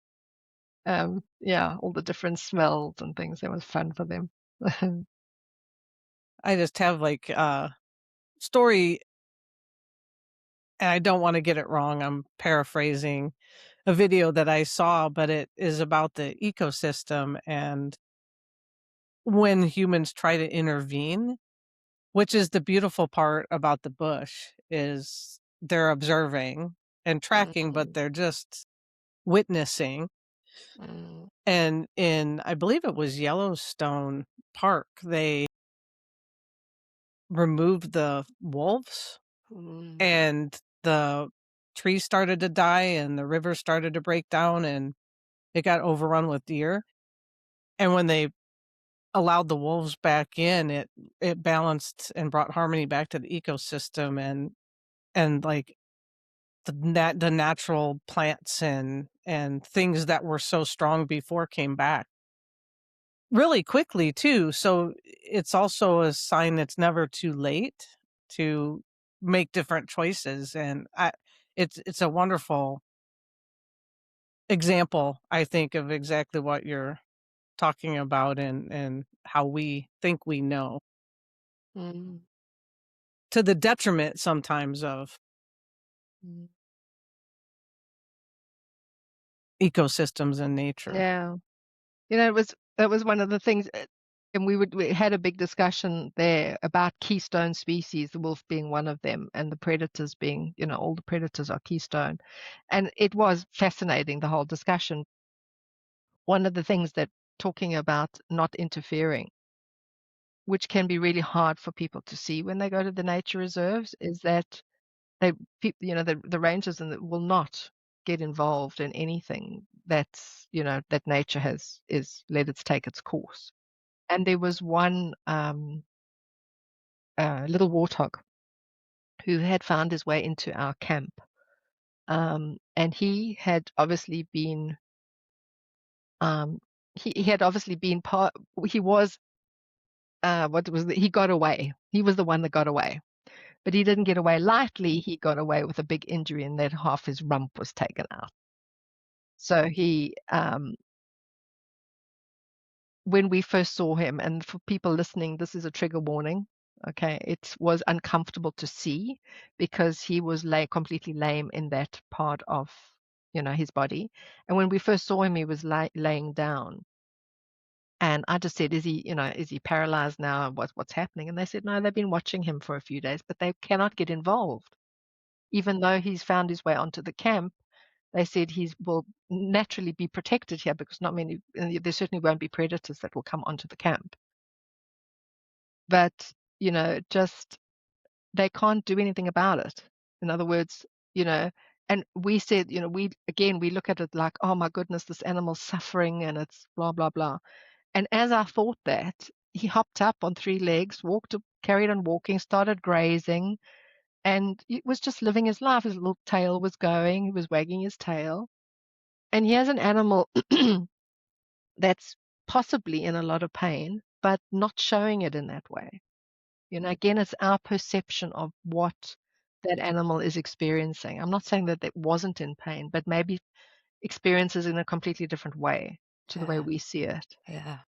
Yeah, all the different smells and things. It was fun for them. I just have like story, and I don't want to get it wrong. I'm paraphrasing a video that I saw, but it is about the ecosystem and when humans try to intervene, which is the beautiful part about the bush is they're observing and tracking, but Mm, they're just witnessing. mm, And in, I believe it was Yellowstone Park, they removed the wolves mm, and the trees started to die and the river started to break down and it got overrun with deer. And when they allowed the wolves back in, it balanced and brought harmony back to the ecosystem and like the natural plants and things that were so strong before came back really quickly too. So it's also a sign it's never too late to make different choices. And it's a wonderful example, I think, of exactly what you're talking about and how we think we know, mm, to the detriment sometimes of mm. ecosystems and nature. Yeah. That was one of the things, and we had a big discussion there about keystone species, the wolf being one of them, and the predators being, all the predators are keystone. And it was fascinating, the whole discussion. One of the things that talking about not interfering, which can be really hard for people to see when they go to the nature reserves, is that they, the rangers will not get involved in anything that nature has is let it take its course. And there was one little warthog who had found his way into our camp, and he had obviously been um, he had obviously been part. He was what was he got away. He was the one that got away, but he didn't get away lightly. He got away with a big injury, and that half his rump was taken out. So when we first saw him, and for people listening, this is a trigger warning. Okay, it was uncomfortable to see because he was completely lame in that part of his body. And when we first saw him, he was laying down. And I just said, is he paralyzed now? What's happening? And they said, no, they've been watching him for a few days, but they cannot get involved. Even though he's found his way onto the camp, they said he will naturally be protected here because not many, there certainly won't be predators that will come onto the camp. But, just they can't do anything about it. In other words, and we said, we look at it like, oh my goodness, this animal's suffering and it's blah, blah, blah. And as I thought that, he hopped up on three legs, carried on walking, started grazing, and he was just living his life. His little tail was going, he was wagging his tail. And here's an animal that's possibly in a lot of pain, but not showing it in that way. Again, it's our perception of what that animal is experiencing. I'm not saying that it wasn't in pain, but maybe experiences in a completely different way to the way Yeah. we see it. Yeah.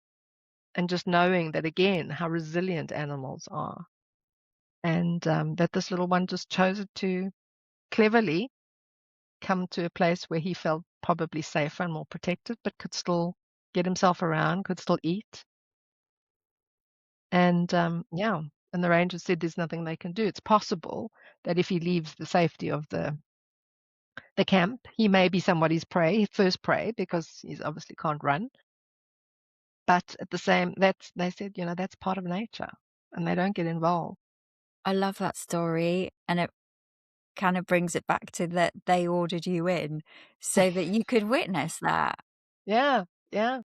And just knowing that, again, how resilient animals are. And that this little one just chose to cleverly come to a place where he felt probably safer and more protected, but could still get himself around, could still eat. And yeah, and the ranger said there's nothing they can do. It's possible that if he leaves the safety of the camp, he may be somebody's first prey, because he's obviously can't run. But at the same, they said, that's part of nature, and they don't get involved. I love that story, and it kind of brings it back to that they ordered you in so that you could witness that. Yeah, yeah.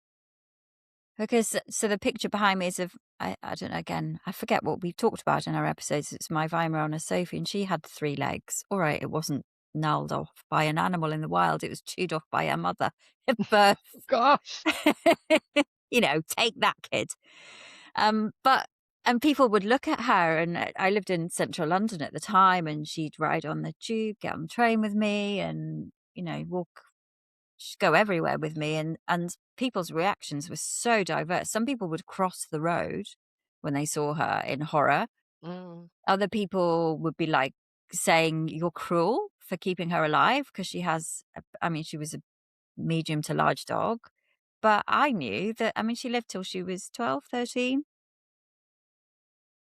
Because so the picture behind me is of I don't know, again, I forget what we talked about in our episodes. It's my Weimar on a Sophie, and she had 3 legs. All right, it wasn't gnarled off by an animal in the wild, it was chewed off by her mother at birth. Gosh. Take that, kid. But and people would look at her, and I lived in central London at the time, and she'd ride on the tube, get on the train with me, and walk she'd go everywhere with me, and people's reactions were so diverse. Some people would cross the road when they saw her in horror. Mm. Other people would be like saying, "You're cruel for keeping her alive," because she was a medium to large dog. But I knew that, she lived till she was 12, 13,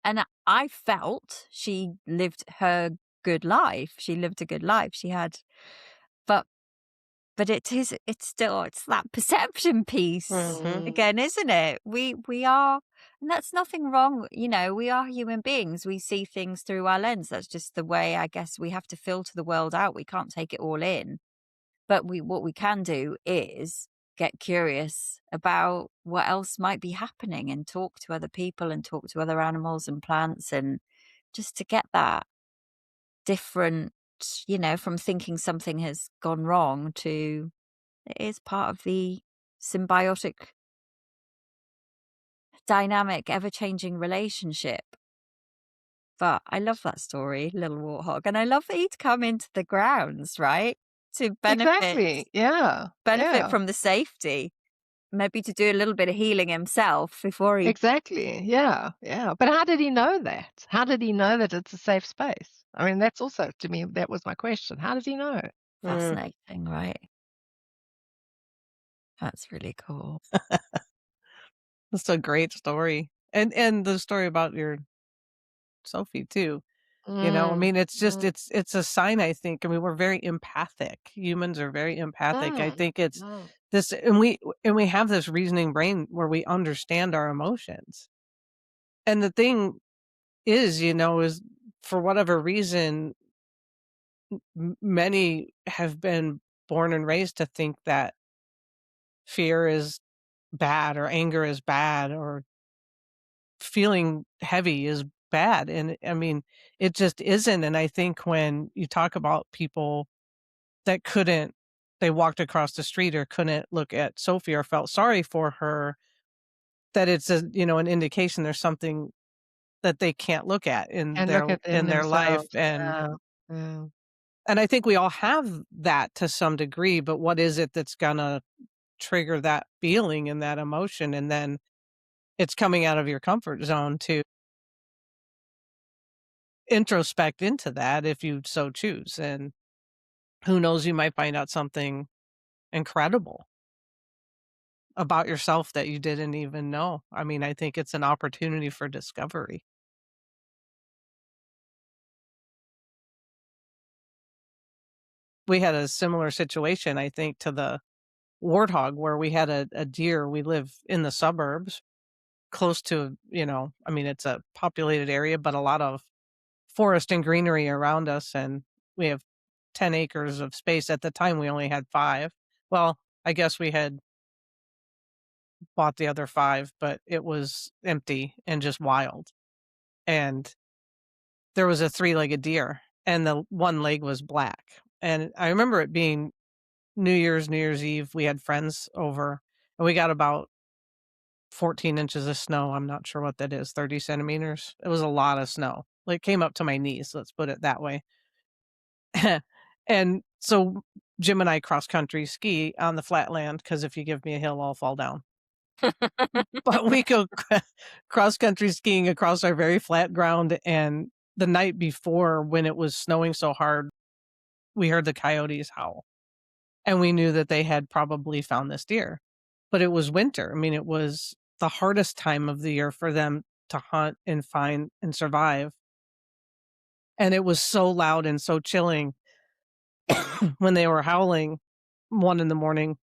and I felt she lived her good life. She lived a good life. She had, but it's that perception piece Mhm. Mm. again, isn't it? We are, and that's nothing wrong. We are human beings. We see things through our lens. That's just the way, I guess, we have to filter the world out. We can't take it all in. But what we can do is get curious about what else might be happening, and talk to other people and talk to other animals and plants, and just to get that different, from thinking something has gone wrong to it is part of the symbiotic, dynamic, ever-changing relationship. But I love that story, Little Warthog, and I love that he'd come into the grounds, right? To Exactly. Yeah. benefit Yeah. from the safety, maybe to do a little bit of healing himself before he Exactly. Yeah. Yeah. But how did he know that? How did he know that it's a safe space? I mean, that's also, to me, that was my question. How did he know? Mm. fascinating, right? That's really cool. That's a great story. And the story about your Sophie too. I Mm. mean, it's just Mm. it's a sign, I think. I mean, we're very empathic. Humans are very empathic. I Mm. think it's Mm. this, and we have this reasoning brain where we understand our emotions. And the thing is for whatever reason, many have been born and raised to think that fear is bad, or anger is bad, or feeling heavy is bad. And I mean, it just isn't. And I think when you talk about people that they walked across the street or couldn't look at Sophie or felt sorry for her, that it's an indication there's something that they can't look at in And look their at in in their life. themselves. Yeah. Yeah. And I think we all have that to some degree, but what is it that's gonna trigger that feeling and that emotion? And then it's coming out of your comfort zone to introspect into that if you so choose. And who knows, you might find out something incredible about yourself that you didn't even know. I mean, I think it's an opportunity for discovery. We had a similar situation, I think, to the warthog, where we had a deer. We live in the suburbs close to, I mean, it's a populated area, but a lot of forest and greenery around us. And we have 10 acres of space. At the time, we only had 5. Well, I guess we had bought the other 5, but it was empty and just wild. And there was a three-legged deer, and the one leg was black. And I remember it being New Year's Eve. We had friends over, and we got about 14 inches of snow. I'm not sure what that is, 30 centimeters. It was a lot of snow. Like, it came up to my knees, let's put it that way. And so Jim and I cross country ski on the flat land, because if you give me a hill, I'll fall down. But we go cross country skiing across our very flat ground, and the night before, when it was snowing so hard, we heard the coyotes howl, and we knew that they had probably found this deer. But it was winter. I mean, it was the hardest time of the year for them to hunt and find and survive. And it was so loud and so chilling when they were howling 1 in the morning.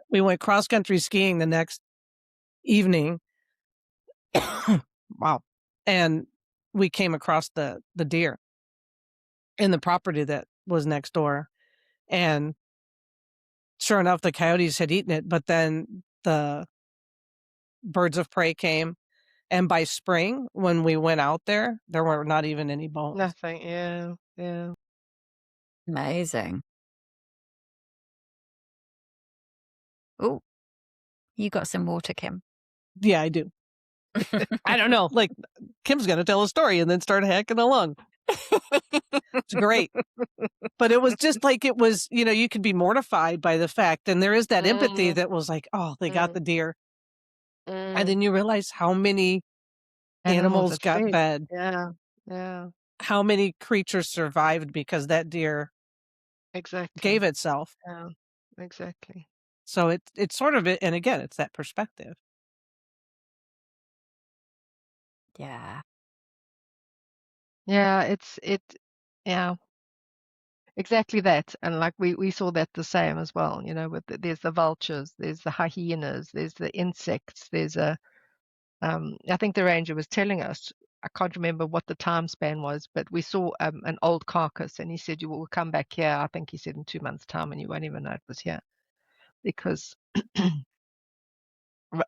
We went cross country skiing the next evening. Wow. And we came across the deer in the property that was next door. And sure enough, the coyotes had eaten it, but then the birds of prey came. And by spring, when we went out there, there were not even any bones. Nothing. Yeah. Yeah. Amazing. Oh, you got some water, Kim. Yeah, I do. I don't know. Like, Kim's gonna tell a story and then start hacking along. It's great. But it was just like it was, you could be mortified by the fact, and there is that empathy Mm, that was like, "Oh, they got mm, the deer." And mm. then you realize how many Animals animals that got fed. fed, Yeah, yeah, how many creatures survived because that deer gave exactly. itself. Yeah, exactly. So it's sort of it, and again, it's that perspective. Yeah. Yeah, yeah, exactly that. And like we saw that the same as well, with there's the vultures, there's the hyenas, there's the insects, there's I think the ranger was telling us, I can't remember what the time span was, but we saw an old carcass, and he said, "You will come back here." I think he said in 2 months' time, and you won't even know it was here because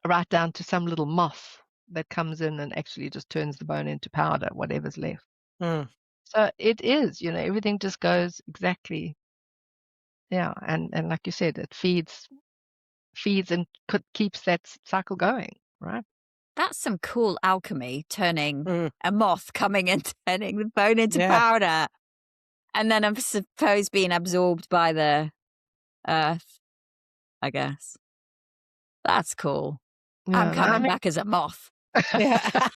right down to some little moth that comes in and actually just turns the bone into powder, whatever's left. Mm, So it is, everything just goes exactly, yeah, and like you said, it feeds and keeps that cycle going, right? That's some cool alchemy, turning mm, a moth coming and turning the bone into yeah. powder. And then I suppose being absorbed by the earth, I guess. That's cool. I'm Yeah, I coming mean, back as a moth. Yeah.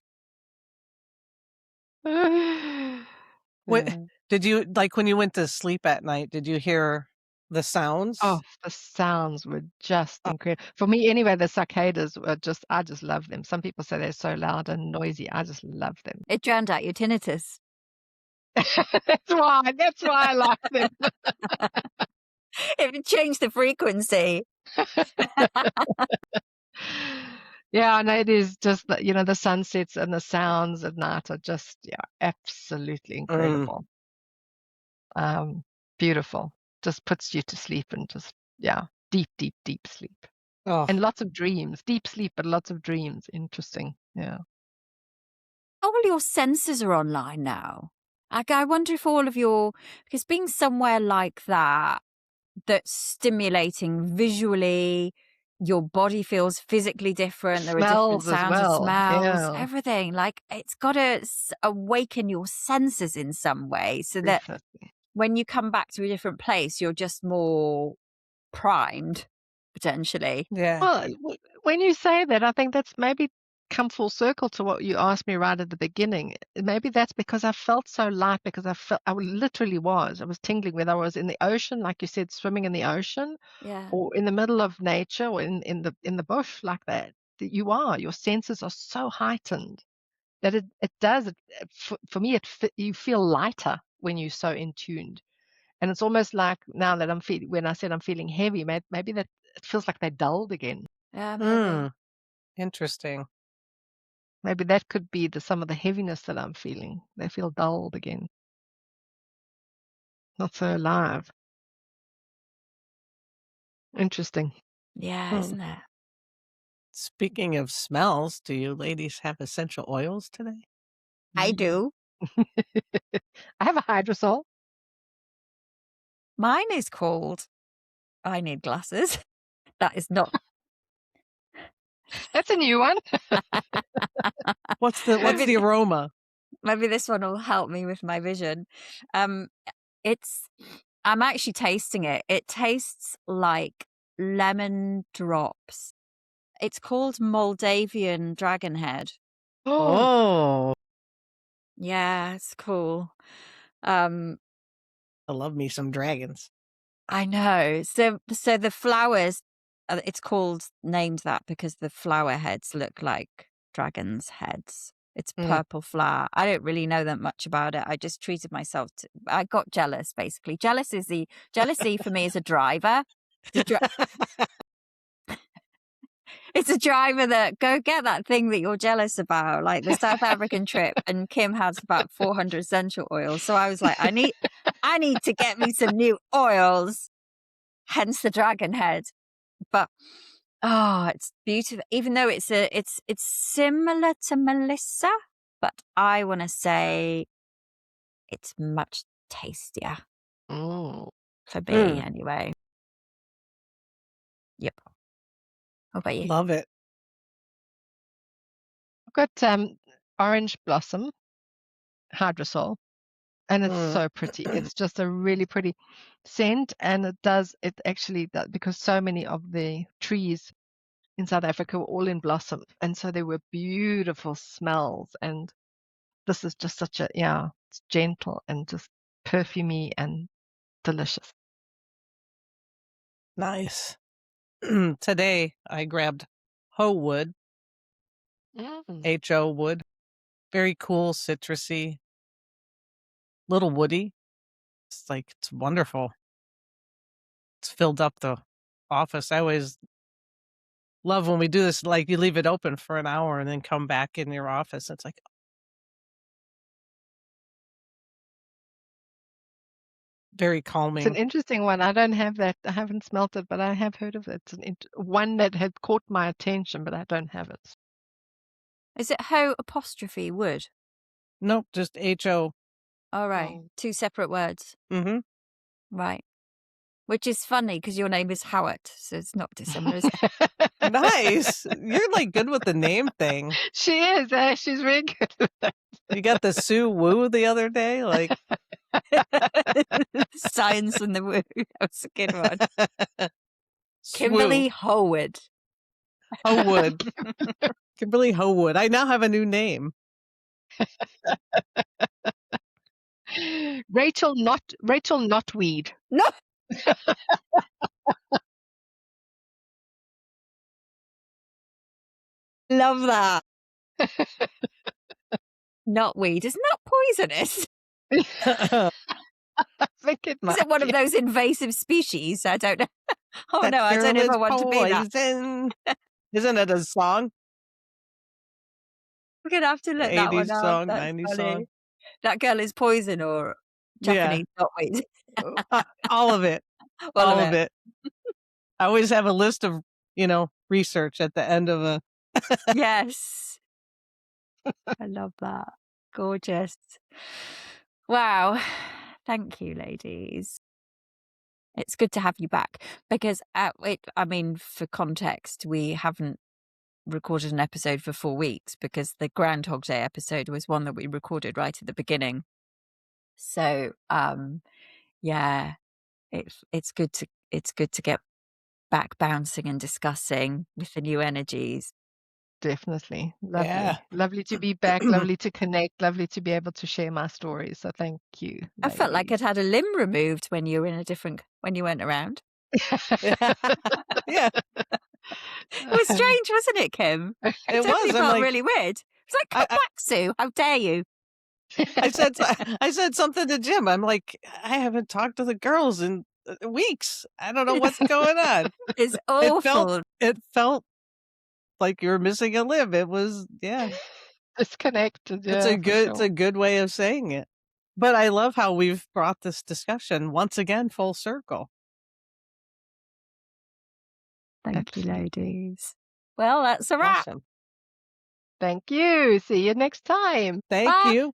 What yeah. did you like when you went to sleep at night, did you hear the Oh, sounds? the sounds were just Oh, incredible. For me, anyway, the cicadas I just love them. Some people say they're so loud and noisy. I just love them. It drowned out your tinnitus. That's why I like them. It changed the frequency. Yeah, and it is just that, the sunsets and the sounds at night are just, yeah, absolutely mm, incredible. Um, Beautiful. Just puts you to sleep and just, yeah, deep, deep, deep sleep. oh, And lots of dreams. Deep sleep, but lots of dreams. Interesting. Yeah. All your senses are online now. Like, I wonder if all of your, because being somewhere like that, that's stimulating visually, your body feels physically different. There are different Smells as sounds and well. smells, Yeah, everything. Like, it's got to awaken your senses in some way so that definitely. when you come back to a different place, you're just more primed, potentially. yeah. Well, when you say that, I think that's maybe come full circle to what you asked me right at the beginning. Maybe that's because I felt so light because I literally was. I was tingling whether I was in the ocean, like you said, swimming in the ocean, Yeah. or in the middle of nature, or in the bush like that. That you are, your senses are so heightened that it does. For me, you feel lighter when you're so in tuned. And it's almost like now that when I said I'm feeling heavy, maybe that it feels like they're dulled again. Yeah, maybe. Mm, interesting. Maybe that could be some of the heaviness that I'm feeling. They feel dulled again, not so alive. Interesting. Yeah, Mm. isn't it? Speaking of smells, do you ladies have essential oils today? I Mm. do. I have a hydrosol. Mine is called I Need Glasses. That is not. That's a new one. What's maybe the aroma? maybe this one will help me with my vision. Um, it's I'm actually tasting it. It tastes like lemon drops. It's called Moldavian Dragon Head. Oh, Oh, Yeah, it's cool. Um, I love me some dragons. I know. So the flowers, it's called named that because the flower heads look like dragons' heads. It's Mm. purple flower. I don't really know that much about it. I just treated myself to, I got jealous basically. Jealousy for me is a driver. It's a, it's a driver that go get that thing that you're jealous about, like the South African trip. And Kim has about 400 essential oils. So I was like, I need to get me some new oils. Hence the dragon head. But oh, it's beautiful. Even though it's similar to Melissa, but I want to say it's much tastier mm. for me Mm, anyway. Yep. What about you? love it. I've got orange blossom hydrosol. And it's so pretty. It's just a really pretty scent, and it actually does, because so many of the trees in South Africa were all in blossom, and so there were beautiful smells. And this is just such a, yeah, it's gentle and just perfumey and delicious. Nice. Today I grabbed hoe wood, HO wood. Very cool, citrusy, little woody. It's wonderful. It's filled up the office. I always love when we do this, like you leave it open for an hour and then come back in your office. It's like very It's an calming. interesting one. I don't have that. I haven't smelt it, but I have heard of it. It's one that had caught my attention, but I don't have it. Is it hoe apostrophe wood? Nope, just HO. All right. Oh. 2 separate words. Mm-hmm. Right. Which is funny because your name is Howard, so it's not dissimilar, is it? Nice. You're like good with the name thing. She is. She's really good with that. You got the Sue Woo the other day, like Science and the woo. That was a good one. Swoo. Kimberly Howard. Howood. Kimberly Howood. I now have a new name. Rachel Knotweed. No. Love that. Knotweed. Isn't that poisonous? I think it might Is it one of be. those invasive species? I don't know. Oh That no, I don't know if I want to be that. poison. Isn't it a song? We're gonna have to look that 80s one up. song, That's 90s funny. song. That girl is poison or Yeah. Japanese knotweed. All of it. All of it. I always have a list of, research at the end of a. Yes. I love that. Gorgeous. Wow. Thank you, ladies. It's good to have you back because, for context, we haven't recorded an episode for 4 weeks because the Groundhog Day episode was one that we recorded right at the beginning. So, yeah, it's good to get back bouncing and discussing with the new energies. Definitely. Lovely. Yeah. Lovely to be back. Lovely to connect. Lovely to be able to share my stories. So thank you. I felt like I'd had a limb removed when you went around. Yeah. It was strange, wasn't it, Kim? It totally was. felt really weird. It's like, come back, Sue. How dare you? I said something to Jim. I'm like, I haven't talked to the girls in weeks. I don't know what's going on. It's awful. It felt like you were missing a limb. It was, yeah. Disconnected. Yeah, It's a good way of saying it. But I love how we've brought this discussion once again full circle. Thank you, ladies. Well, that's a wrap. Awesome. Thank you. See you next time. Thank Bye. you.